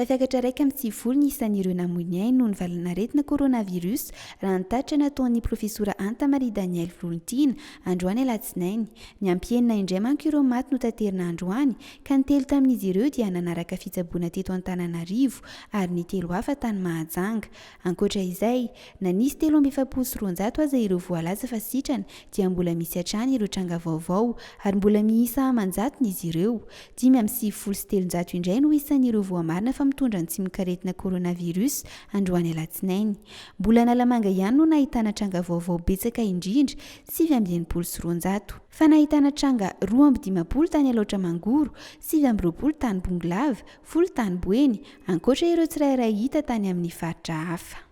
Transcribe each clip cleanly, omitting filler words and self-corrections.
Tafiakatra raika amin'ny sivifolo ny isan'ireo namoy ny ainy noho ny valanaretina koronavirus raha nitatra nataon'ny profesora Anta Maria Daniel Volontina androany alatsinainy. Niampy enina indray manko ireo maty notanterina androany ka ny telo tamin'izy ireo dia nanaraka fitsaboana teto Antananarivo ary ny telo hafa tany Mahajanga. Ankoatra izay, na nisy 370 aza ireo voalaza fa sitrana dia mbola misy hatrany ireo tranga vaovao ary mbola miisa amanjatony izy ireo. 573 indray no isan'ireo voamarina fa mitondra ny tsy mikaretina koronavirus androany alatsinainy. Mbola Analamanga ihany no nahitana tranga vaovao betsaka indrindra 520. Fa nahitana tranga 220 tany Alaotra Mangoro, 720 tany Bongolava, 10 tany Boeny, ankoatra ireo tsirairay hita tany amin'ny faritra hafa.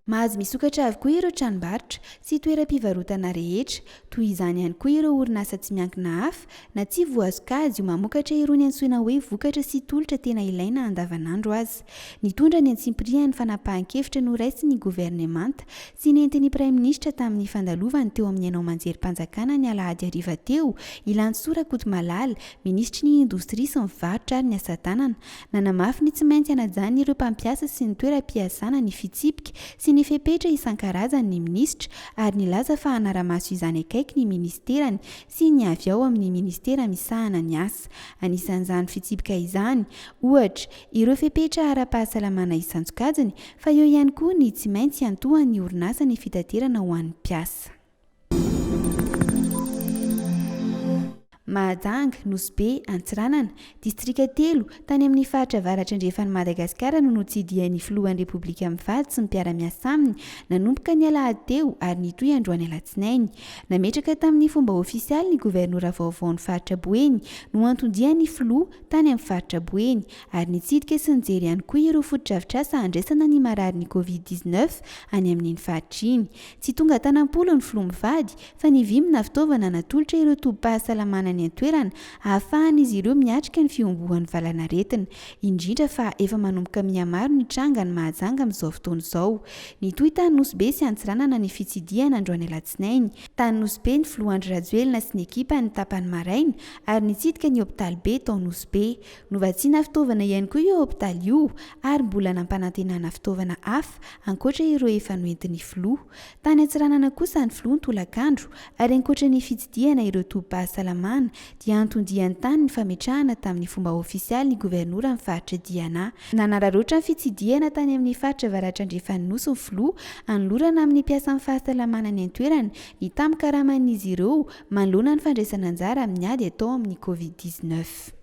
Mahazo misokatra avokoa ireo tranombarotra sy toeram-pivarotana rehetra, toy izany ihany koa ireo orinasa tsy miankina hafa na tsy voazo kajy io mamokatra irony antsoina hoe vokatra sy tolotra tena ilaina andavanandro azy. Nitondra ny antsimprihan'ny fanapahan-kevitra noraisin'ny governemanta sy nentin'ny praiminisitra tamin'ny fandalovany teo amin'ny Manao manjerim-panjakana ny Alahady hariva teo Ilantsora Kotomalala, minisitry ny indostria sy ny varotra ary ny asa tanana. Nanamafy ny tsy maintsy hanajany ireo mpampiasa sy ny toeram-piasana ny fitsipika sy ny fepetra isan-karazany ny minisitra ary nilaza fa hanara-maso izany akaiky ny ministerany sy ny avy ao amin'ny ministera misahana ny asa. Anisan'izany fitsipika izany, ohatra, ireo fepetra ara-pahasalamana isan-tsokajiny, fa eo ihany koa ny tsy maintsy antohan'ny orinasa ny fitaterana ho an'ny mpiasa. Mahajanga, Nosy be, Antsiranana, distrika 3 tany amin'ny faritra avaratra andrefan'ny Madagasikara no notsidihan'ny Filohan'ny Repoblika mivady sy ny mpiara-miasa aminy nanomboka ny Alahady teo ary nitohy androany alatsinainy. Nametraka tamin'ny fomba ofisialy ny governora Vaovao ny faritra Boeny no antondihan'ny Filoha tany amin'ny faritra Boeny ary nitsidika sy nijery ihany koa ireo foto-drafitr'asa andraisana ny mararin'ny COVID-19 any amin'ny faritra iny. Tsy tonga tanam-polo ny Filoha mivady fa nivimina fitaovana natolotra ireo tobim-pahasalamana ny antoerana ahafahan'izy ireo miatrika ny fiombohan'ny valanaretina, indrindra fa efa manomboka mihamaro ny tranga ny Mahajanga amin'izao fotoana izao. Nitohy tany Nosy be sy Antsiranana ny fitsidihana androany alatsinainy. Tany Nosy be ny Filohandry Rajoelina sy ny ekipa ny tapany maraina ary nitsidika ny hôpitaly be tao Nosy be. Novatsiana fitaovana ihany koa io hôpitaly io ary mbola nampanantenana fitaovana hafa ankoatra ireo efa noentin'ny Filoha. Tany Antsiranana kosa ny Filoha tolakandro ary ankoatra ny fitsidihana ireo tobim-pahasalamana dia antondihan'ny tany ny fametrahana tamin'ny fomba ofisialy ny governora amin'ny faritra Diana. Nanararoatra ny fitsidihana tany amin'ny faritra avaratra andrefan'ny Nosy ny Filoha anolorana amin'ny mpiasa amin'ny fahasalamana ny antoerana ny tamokaraman'izy ireo manoloana ny fandraisana anjara amin'ny ady atao amin'ny COVID-19.